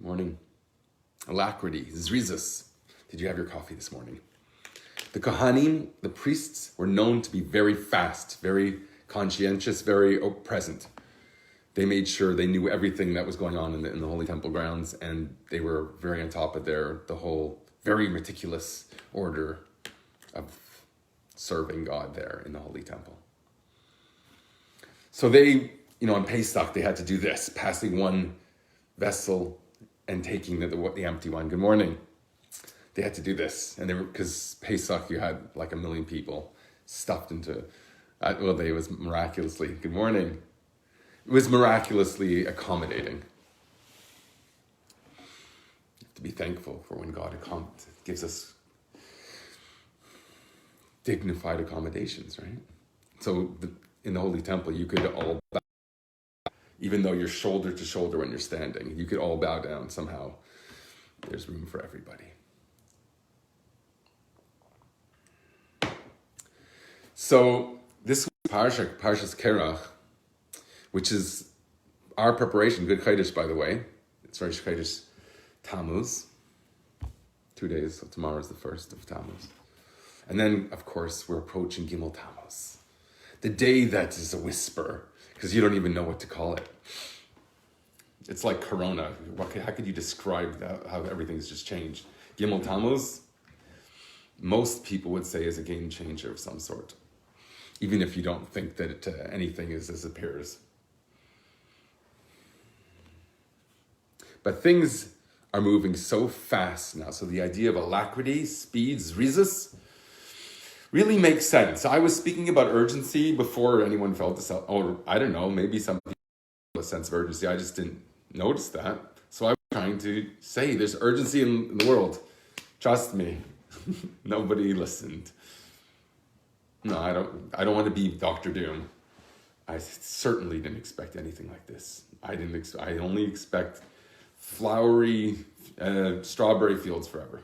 Morning. Alacrity, Zrizut. Did you have your coffee this morning? The Kohanim, the priests, were known to be very fast, very conscientious, very present. They made sure they knew everything that was going on in the Holy Temple grounds, and they were very on top of the whole very meticulous order of serving God there in the Holy Temple. So they, on Pesach, they had to do this, passing one vessel and taking the empty one. Good morning. They had to do this, and because Pesach, you had like 1 million people stuffed into. It was miraculously. Good morning. It was miraculously accommodating. You have to be thankful for when God gives us dignified accommodations, right? So in the Holy Temple, you could all bow, even though you're shoulder to shoulder when you're standing. You could all bow down somehow. There's room for everybody. So this Parshas Kerach, which is our preparation, Good Chodesh, by the way. It's Rosh Chodesh Tammuz. 2 days, so tomorrow is the 1st of Tammuz. And then, of course, we're approaching Gimel Tamuz. The day that is a whisper, because you don't even know what to call it. It's like Corona. How could you describe that, how everything's just changed? Gimel Tamuz, most people would say, is a game changer of some sort, even if you don't think that anything is as it appears. But things are moving so fast now. So the idea of alacrity, speed, Zrizut, really makes sense. I was speaking about urgency before anyone felt this, or I don't know, maybe some people have a sense of urgency. I just didn't notice that. So I was trying to say there's urgency in the world. Trust me. Nobody listened. No, I don't want to be Dr. Doom. I certainly didn't expect anything like this. I only expect flowery strawberry fields forever.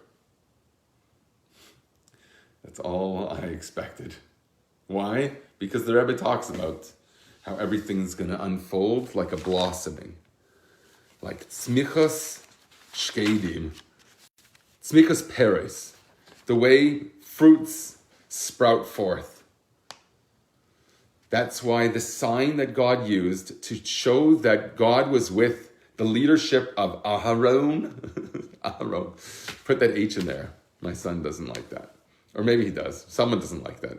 That's all I expected. Why? Because the Rebbe talks about how everything's going to unfold like a blossoming. Like tzmichos shkedim. Tzmichos peres. The way fruits sprout forth. That's why the sign that God used to show that God was with the leadership of Ahron. Ahron. Put that H in there. My son doesn't like that. Or maybe he does. Someone doesn't like that.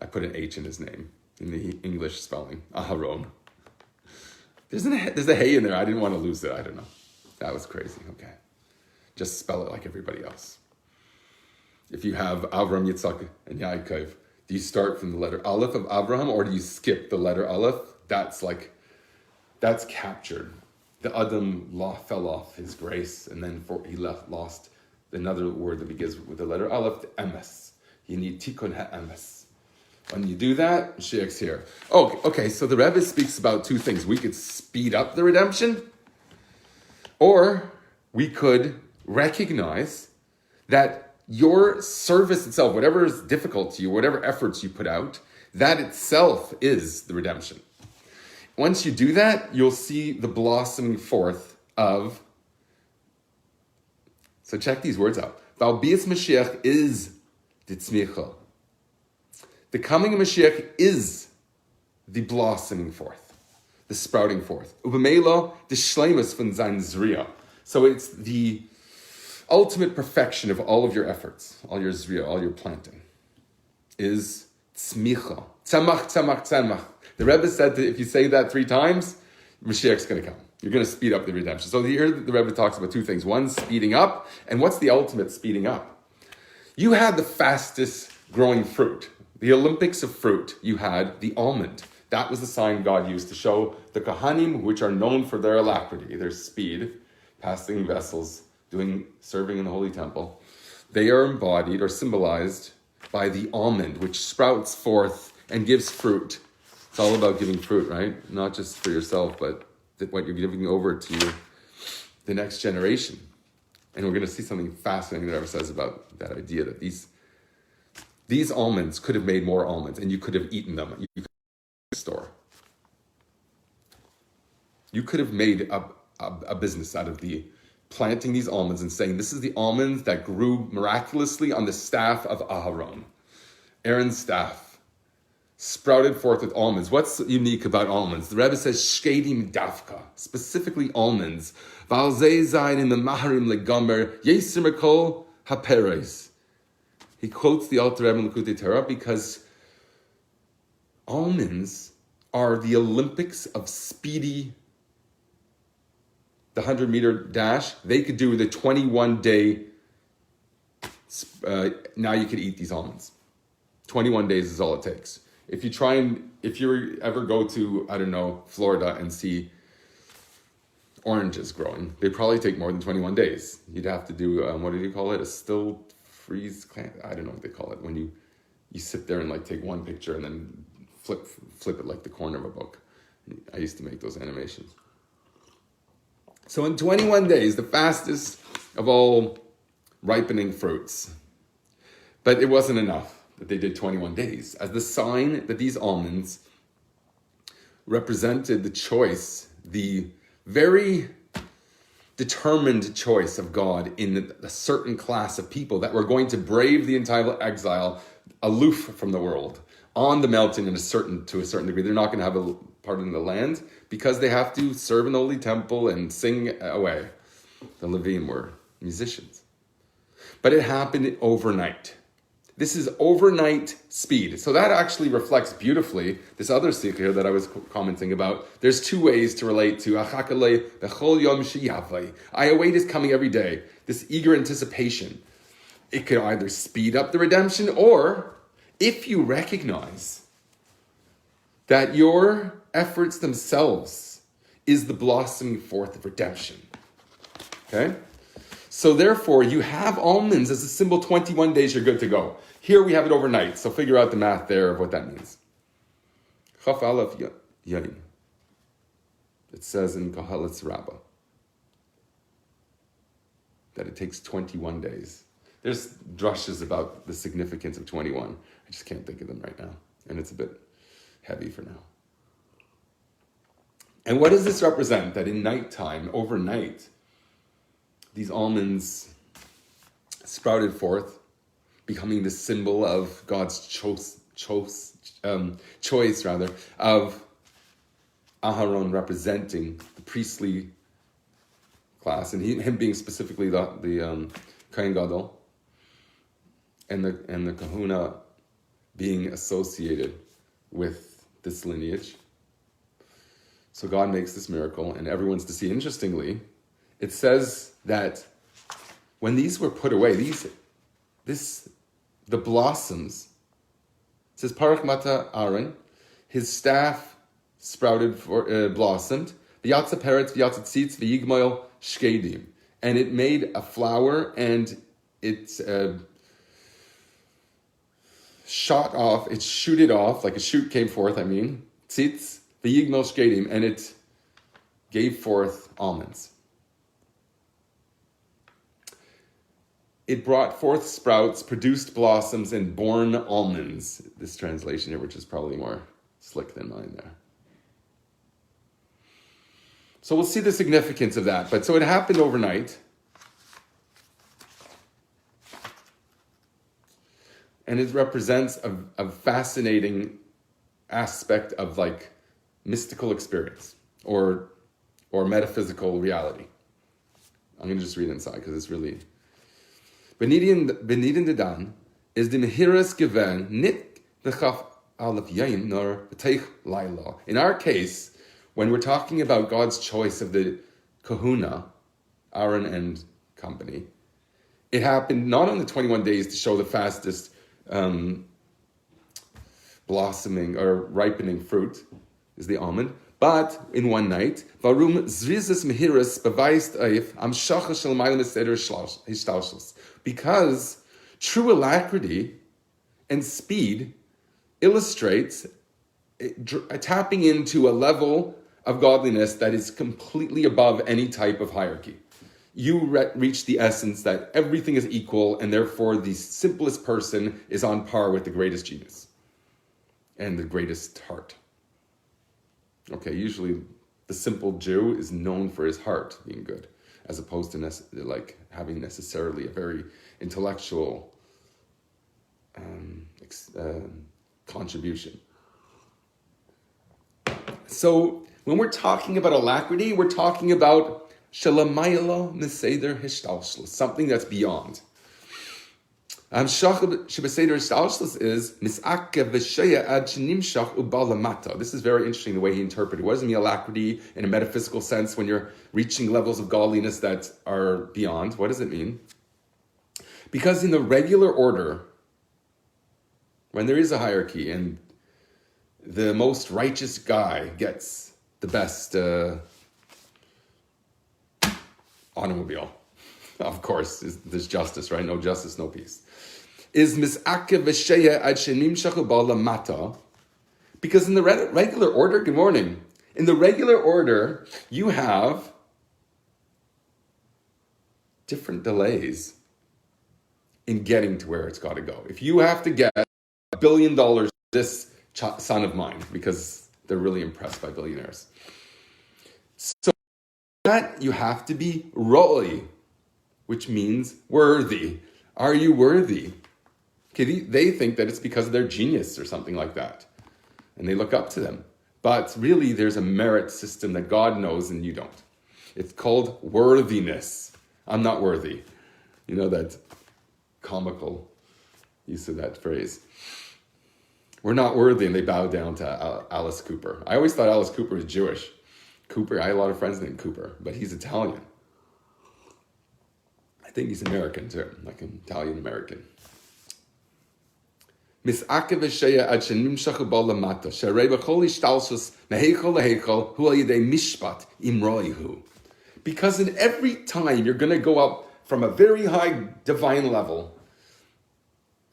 I put an H in his name in the English spelling. Ahron. There's a hey in there. I didn't want to lose it. I don't know. That was crazy. Okay. Just spell it like everybody else. If you have Avram, Yitzhak, and Yaakov, do you start from the letter Aleph of Abraham, or do you skip the letter Aleph? That's captured. The Adam fell off his grace, and then he lost another word that begins with the letter Aleph, the emes. You need tikkun ha'emes. When you do that, Mashiach's here. Oh, okay, so the Rebbe speaks about two things. We could speed up the redemption, or we could recognize that your service itself, whatever is difficult to you, whatever efforts you put out, that itself is the redemption. Once you do that, you'll see the blossoming forth of. So check these words out. V'albias Mashiach is the tzmicha. The coming of Mashiach is the blossoming forth, the sprouting forth. Ubemela the shleimus von sein zriya. So it's the ultimate perfection of all of your efforts, all your zriya, all your planting, is tzmicha. Tzamach, tzamach, tzamach. The Rebbe said that if you say that 3 times, Mashiach's going to come. You're going to speed up the redemption. So here the Rebbe talks about 2 things. One, speeding up. And what's the ultimate speeding up? You had the fastest growing fruit. The Olympics of fruit. You had the almond. That was the sign God used to show the Kohanim, which are known for their alacrity, their speed, passing vessels, serving in the Holy Temple. They are embodied or symbolized by the almond, which sprouts forth and gives fruit. It's all about giving fruit, right? Not just for yourself, but what you're giving over to the next generation. And we're going to see something fascinating that Rebbe says about that idea that these almonds could have made more almonds, and you could have eaten them. You could have store. You could have made a business out of the planting these almonds and saying, this is the almonds that grew miraculously on the staff of Ahron. Aaron's staff sprouted forth with almonds. What's unique about almonds? The Rebbe says, shkedim davka, specifically almonds. Valzei zayin in the maharim legamer, yeser mekol haperes. He quotes the Alter Rebbe in Likutei Torah because almonds are the Olympics of speedy, the 100-meter dash. They could do the 21-day, now you could eat these almonds. 21 days is all it takes. If you ever go to, I don't know, Florida and see oranges growing, they probably take more than 21 days. You'd have to do, what do you call it? A still freeze, I don't know what they call it, when you sit there and like take one picture and then flip it like the corner of a book. I used to make those animations. So in 21 days, the fastest of all ripening fruits. But it wasn't enough that they did 21 days, as the sign that these almonds represented the choice, the very determined choice of God in a certain class of people that were going to brave the entire exile, aloof from the world, on the mountain to a certain degree. They're not going to have a part in the land because they have to serve in the holy temple and sing away. The Levim were musicians. But it happened overnight. This is overnight speed. So that actually reflects beautifully this other sikh here that I was commenting about. There's two ways to relate to I await his coming every day. This eager anticipation. It could either speed up the redemption, or if you recognize that your efforts themselves is the blossoming forth of redemption. Okay? So therefore, you have almonds as a symbol, 21 days you're good to go. Here we have it overnight, so figure out the math there of what that means. Chaf Aleph Yain. It says in Kohelet's Rabbi that it takes 21 days. There's drushes about the significance of 21. I just can't think of them right now, and it's a bit heavy for now. And what does this represent? That in nighttime, overnight, these almonds sprouted forth, becoming the symbol of God's choice of Ahron representing the priestly class, and him being specifically the Kohen Gadol, and the Kahuna being associated with this lineage. So God makes this miracle, and everyone's to see. Interestingly, it says that when these were put away, the blossoms, it says Parach Mata Ahron, his staff sprouted, blossomed, v'yatza peretz, v'yatza tzitz, v'yigmoil shkedim, and it made a flower, and it shooted off, like a shoot came forth, tzitz, v'yigmoil shkedim, and it gave forth almonds. It brought forth sprouts, produced blossoms, and born almonds. This translation here, which is probably more slick than mine there. So we'll see the significance of that. But so it happened overnight. And it represents a fascinating aspect of like mystical experience or metaphysical reality. I'm going to just read it inside because it's really... Benidin dedan is the mehiras gewen nit bechaf alef yain nor beteich laila. In our case, when we're talking about God's choice of the kahuna, Ahron and company, it happened not on the 21 days to show the fastest blossoming or ripening fruit is the almond, but in one night, varum Zrizut mehiras beweist eif am shacha shel mailim seder histalshus. Because true alacrity and speed illustrates tapping into a level of godliness that is completely above any type of hierarchy. You reach the essence that everything is equal, and therefore the simplest person is on par with the greatest genius and the greatest heart. Okay, usually the simple Jew is known for his heart being good. as opposed to having necessarily a very intellectual contribution. So when we're talking about alacrity, we're talking about shalamayla meseder hishtalshlos, something that's beyond. Shebeseder hishtalshlos is misakev v'sheya ad shenimshach ubalamata. This is very interesting the way he interpreted. What does it mean alacrity in a metaphysical sense when you're reaching levels of godliness that are beyond? What does it mean? Because in the regular order, when there is a hierarchy and the most righteous guy gets the best automobile, of course, there's justice, right? No justice, no peace. Is misakev v'sheya ad shenimshach ubalamata. Because in the regular order, good morning, in the regular order, you have different delays in getting to where it's got to go. If you have to get $1 billion, this son of mine, because they're really impressed by billionaires. So that you have to be roi, which means worthy. Are you worthy? Okay, they think that it's because of their genius or something like that. And they look up to them. But really, there's a merit system that God knows and you don't. It's called worthiness. I'm not worthy. You know that comical use of that phrase. We're not worthy, and they bow down to Alice Cooper. I always thought Alice Cooper was Jewish. I had a lot of friends named Cooper, but he's Italian. I think he's American too, like an Italian-American. Because in every time you're going to go up from a very high divine level,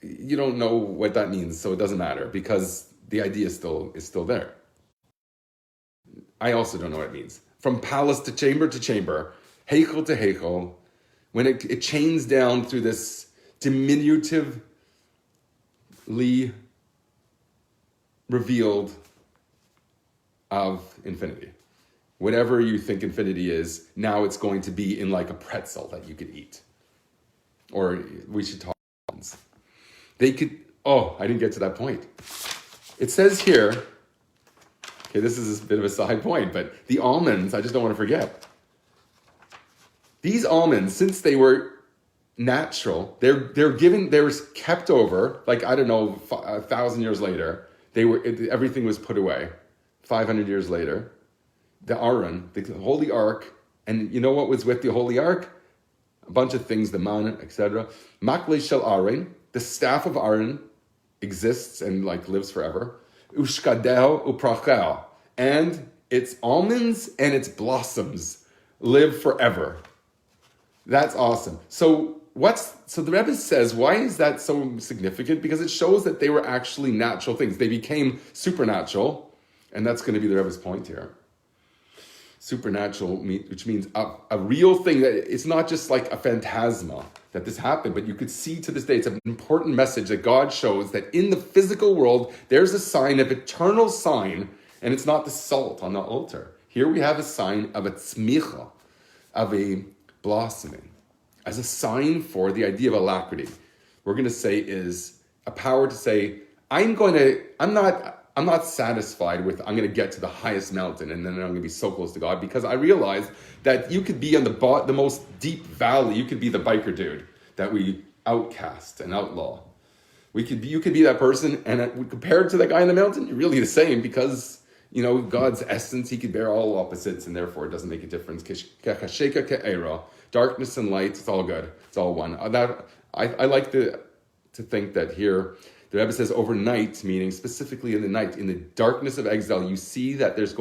you don't know what that means, so it doesn't matter, because the idea is still there. I also don't know what it means. From palace to chamber, heichel to heichel, when it chains down through this diminutively revealed of infinity. Whatever you think infinity is, now it's going to be in like a pretzel that you could eat. Or we should talk about almonds. They could, I didn't get to that point. It says here, okay, this is a bit of a side point, but the almonds, I just don't want to forget. These almonds, since they were natural, they were kept over, like, I don't know, 1,000 years later, everything was put away. 500 years later, the Ahron, the Holy Ark, and you know what was with the Holy Ark? A bunch of things, the man, etc. Makle shel Ahron, the staff of Ahron exists and lives forever. Ushkadeo upracheo, and its almonds and its blossoms live forever. That's awesome. So the Rebbe says, why is that so significant? Because it shows that they were actually natural things. They became supernatural, and that's going to be the Rebbe's point here. Supernatural, which means a real thing, that it's not just like a phantasma that this happened, but you could see to this day, it's an important message that God shows that in the physical world, there's a sign of eternal sign, and it's not the salt on the altar. Here we have a sign of a tzmicha, of a blossoming, as a sign for the idea of alacrity. We're going to say is a power to say, I'm not satisfied with, I'm going to get to the highest mountain and then I'm going to be so close to God, because I realize that you could be on the most deep valley. You could be the biker dude that we outcast and outlaw. You could be that person, and compared to that guy in the mountain, you're really the same, because, God's essence, he could bear all opposites, and therefore it doesn't make a difference. Darkness and light, it's all good. It's all one. I like to think that here, the Rebbe says overnight, meaning specifically in the night, in the darkness of exile, you see that there's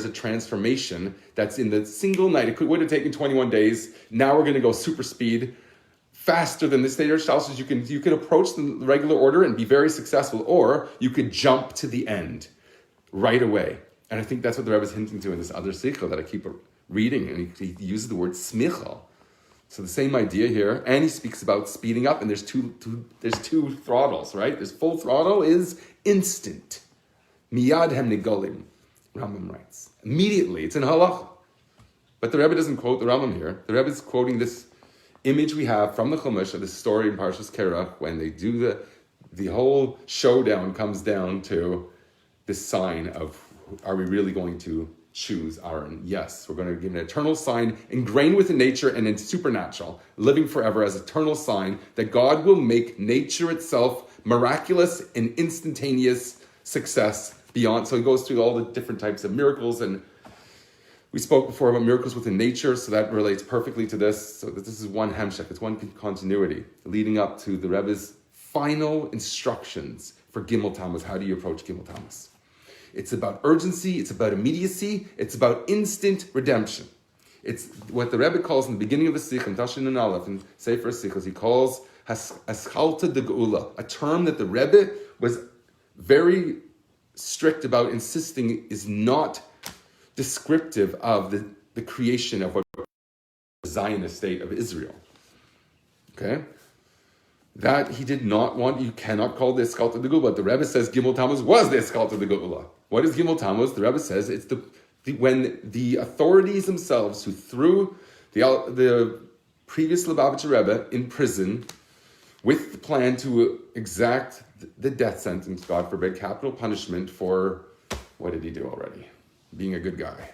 a transformation that's in the single night. It would have taken 21 days. Now we're going to go super speed, faster than the state of houses. You can approach the regular order and be very successful, or you could jump to the end right away. And I think that's what the Rebbe is hinting to in this other sikha that I keep reading, and he uses the word smicha. So the same idea here, and he speaks about speeding up, and there's two throttles, right? There's full throttle is instant. Miyad hem negolim, Rambam writes. Immediately, it's in halacha. But the Rebbe doesn't quote the Rambam here. The Rebbe is quoting this image we have from the Chumash of the story in Parshas Kerach when they do the whole showdown comes down to this sign of, are we really going to choose Ahron? Yes, we're going to give an eternal sign ingrained within nature and in supernatural, living forever as eternal sign that God will make nature itself miraculous and instantaneous success beyond. So he goes through all the different types of miracles, and we spoke before about miracles within nature, so that relates perfectly to this. So this is one hemshech, it's one continuity leading up to the Rebbe's final instructions for Gimel Tamuz. How do you approach Gimel Tamuz? It's about urgency, it's about immediacy, it's about instant redemption. It's what the Rebbe calls in the beginning of the Sikh, in Tashin and Aleph, and Sefer Sikhos, he calls Haschalta de Geula, a term that the Rebbe was very strict about insisting is not descriptive of the creation of what the Zionist state of Israel. Okay? That he did not want, you cannot call this Eskalta de Geula, but the Rebbe says Gimel Tamuz was the Eskalta de Geula. What is Gimel Tamuz? The Rebbe says it's when the authorities themselves who threw the previous Lubavitcher Rebbe in prison with the plan to exact the death sentence, God forbid, capital punishment for, what did he do already? Being a good guy,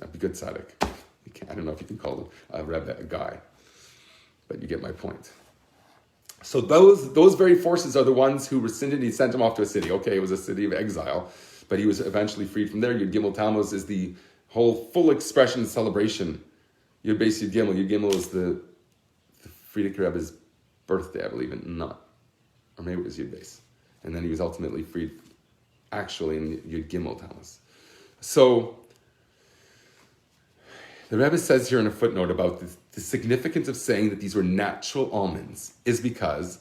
a good tzaddik. I don't know if you can call a Rebbe a guy, but you get my point. So those very forces are the ones who rescinded. He sent him off to a city. Okay, it was a city of exile, but he was eventually freed from there. Yud Gimel Tammuz is the whole full expression and celebration. Yud Beis Yud Gimel. Yud Gimel is the Fridiker Rebbe's birthday, I believe, and not, or maybe it was Yud Beis. And then he was ultimately freed, actually, in Yud Gimel Tammuz. So the Rebbe says here in a footnote about the significance of saying that these were natural almonds is because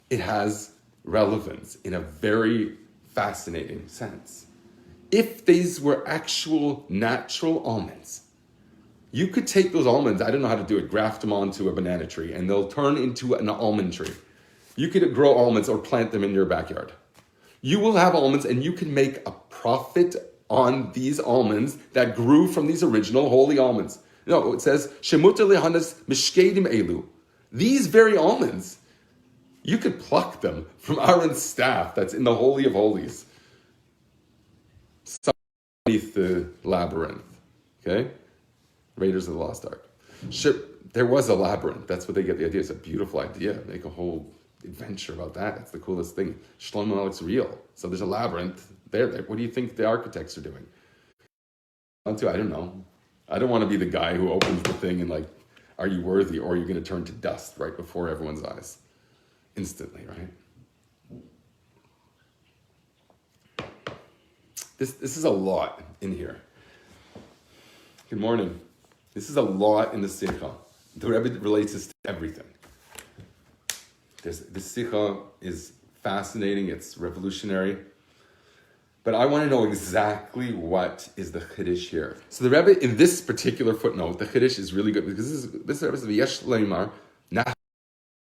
it has relevance in a very fascinating sense. If these were actual natural almonds, you could take those almonds, I don't know how to do it, graft them onto a banana tree, and they'll turn into an almond tree. You could grow almonds or plant them in your backyard. You will have almonds, and you can make a profit on these almonds that grew from these original holy almonds. No, it says, Shemuter lehanas mishkedim elu. These very almonds, you could pluck them from Ahron's staff that's in the Holy of Holies, beneath the labyrinth. Okay? Raiders of the Lost Ark. There was a labyrinth. That's what they get the idea. It's a beautiful idea. Make a whole adventure about that. That's the coolest thing. Shlomo Melech's real. So there's a labyrinth there. What do you think the architects are doing? I don't know. I don't want to be the guy who opens the thing and like, are you worthy, or are you going to turn to dust right before everyone's eyes? Instantly, right? This is a lot in here. Good morning. This is a lot in the Sikha. The Rebbe relates this to everything. This Sikha is fascinating, it's revolutionary. But I want to know exactly what is the Chiddush here. So the Rebbe, in this particular footnote, the Chiddush is really good, because this Rebbe says, Yesh leimar,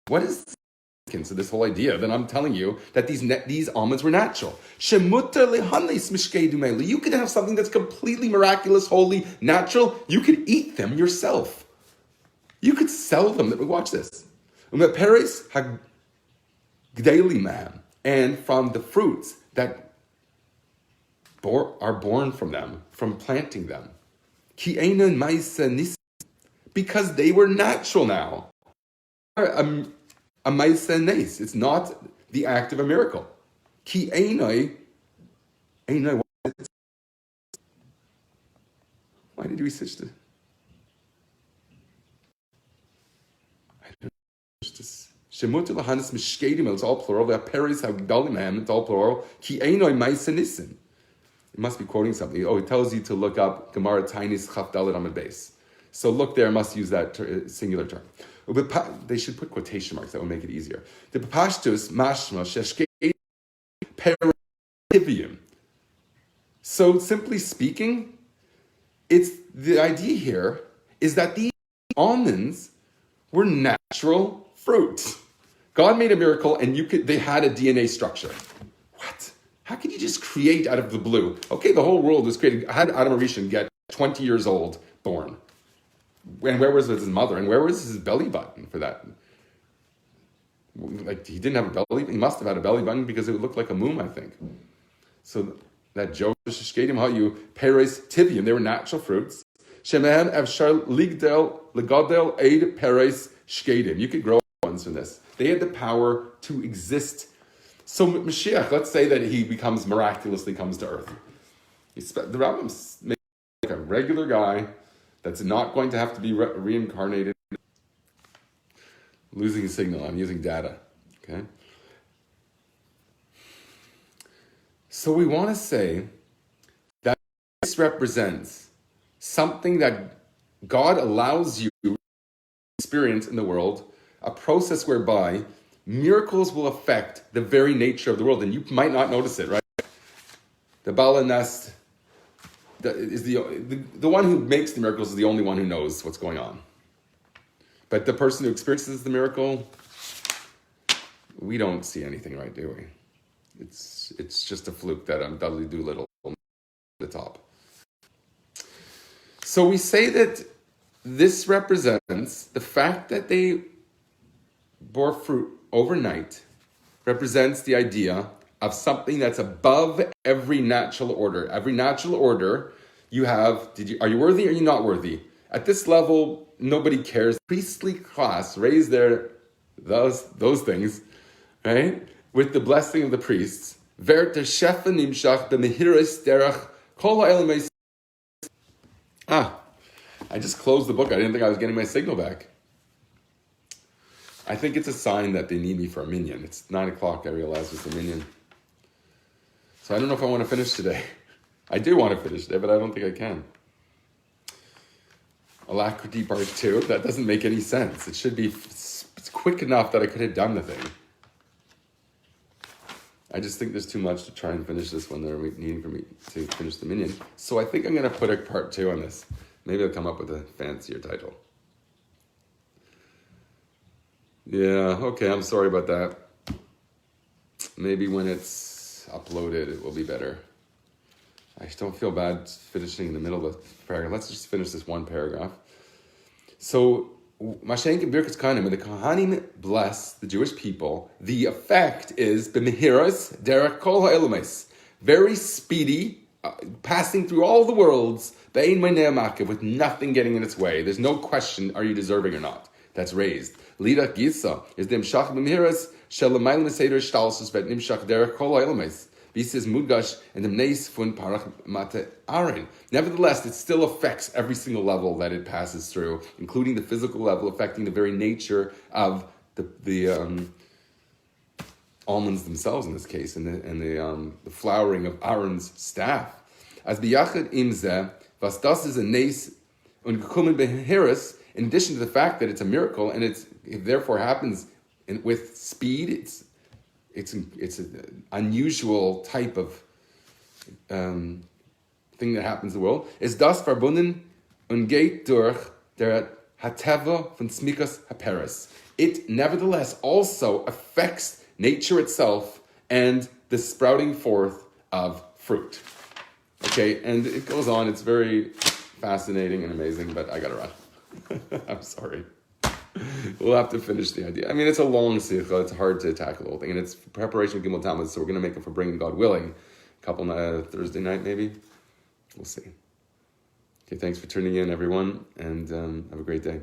what is so this whole idea that I'm telling you that these almonds were natural. Shemuter lehanes mishkei dumeli. You could have something that's completely miraculous, holy, natural. You could eat them yourself. You could sell them. Watch this. Umeperes hagdeli man, and from the fruits that are born from them, from planting them. Ki einan ma'aseh nisim, because they were natural now. A ma'aseh nes. It's not the act of a miracle. Ki einai. Why did we switch to? I don't know. Shemuter lahanis mishkedim. It's all plural. Ve'aperes hagdalim. It's all plural. Ki einai ma'aseh nisim. It must be quoting something. Oh, it tells you to look up Gemara Tainis Chaf Dalet Amud Beis. So look there, must use that singular term. They should put quotation marks, that would make it easier. The Pashtus Mashma Sheshke Peritivium. So simply speaking, it's the idea here is that these almonds were natural fruits. God made a miracle, and they had a DNA structure. What? How could you just create out of the blue? Okay, the whole world was created. How did Adam Rishon get 20 years old born? And where was his mother? And where was his belly button for that? Like, he didn't have a belly. He must have had a belly button because it would look like a moon, I think. So that Josh Shkedim Hayu Peres Tivium, they were natural fruits. Shemahan Avshar Ligdel Legodel Eid Peres Shkedim. You could grow ones from this. They had the power to exist. So Mashiach, let's say that he miraculously comes to earth. The Rambam makes like a regular guy that's not going to have to be reincarnated. Losing a signal, I'm using data. Okay. So we want to say that this represents something that God allows you to experience in the world, a process whereby miracles will affect the very nature of the world, and you might not notice it, right? The Bala Nest is the one who makes the miracles is the only one who knows what's going on. But the person who experiences the miracle, we don't see anything, right, do we? It's just a fluke that Dudley Doolittle at the top. So we say that this represents the fact that they bore fruit overnight, represents the idea of something that's above every natural order. Every natural order you have, are you worthy or are you not worthy? At this level, nobody cares. Priestly class raised those things, right? With the blessing of the priests. I just closed the book. I didn't think I was getting my signal back. I think it's a sign that they need me for a minyan. It's 9 o'clock, I realize, with the minyan. So I don't know if I want to finish today. I do want to finish today, but I don't think I can. Alacrity part 2, that doesn't make any sense. It should be it's quick enough that I could have done the thing. I just think there's too much to try and finish this when they're needing for me to finish the minyan. So I think I'm going to put a part 2 on this. Maybe I'll come up with a fancier title. Yeah, okay, I'm sorry about that. Maybe when it's uploaded, it will be better. I don't feel bad finishing in the middle of the paragraph. Let's just finish this one paragraph. So, Mashenk and Birkas Kohanim, when the Kohanim bless the Jewish people, the effect is b'mehiras derech kol ha'elamis, very speedy, passing through all the worlds, be'ein meinei ma'akev, with nothing getting in its way. There's no question, are you deserving or not? That's raised. Lidach Gisa is the imshach b'mehiras shel l'mayim l'seder shtalsus vet nimshach derech kol ha'elamis. This Mudgash and the Mneis fun parach mate Ahron. Nevertheless, it still affects every single level that it passes through, including the physical level, affecting the very nature of the almonds themselves in this case, and the flowering of Aaron's staff. As biyachad imzeh, was das is a neis und gekommen beheres. In addition to the fact that it's a miracle and it therefore happens with speed, it's an unusual type of thing that happens in the world. Is das verbunden und geht durch der Hateva von Smikas Haperes. It nevertheless also affects nature itself and the sprouting forth of fruit. Okay, and it goes on. It's very fascinating and amazing, but I gotta run. I'm sorry. We'll have to finish the idea. I mean, it's a long sikha. It's hard to tackle the whole thing. And it's preparation of Gimel Tamuz, so we're going to make it for bringing God willing. A couple Thursday night, maybe. We'll see. Okay, thanks for tuning in, everyone, and have a great day.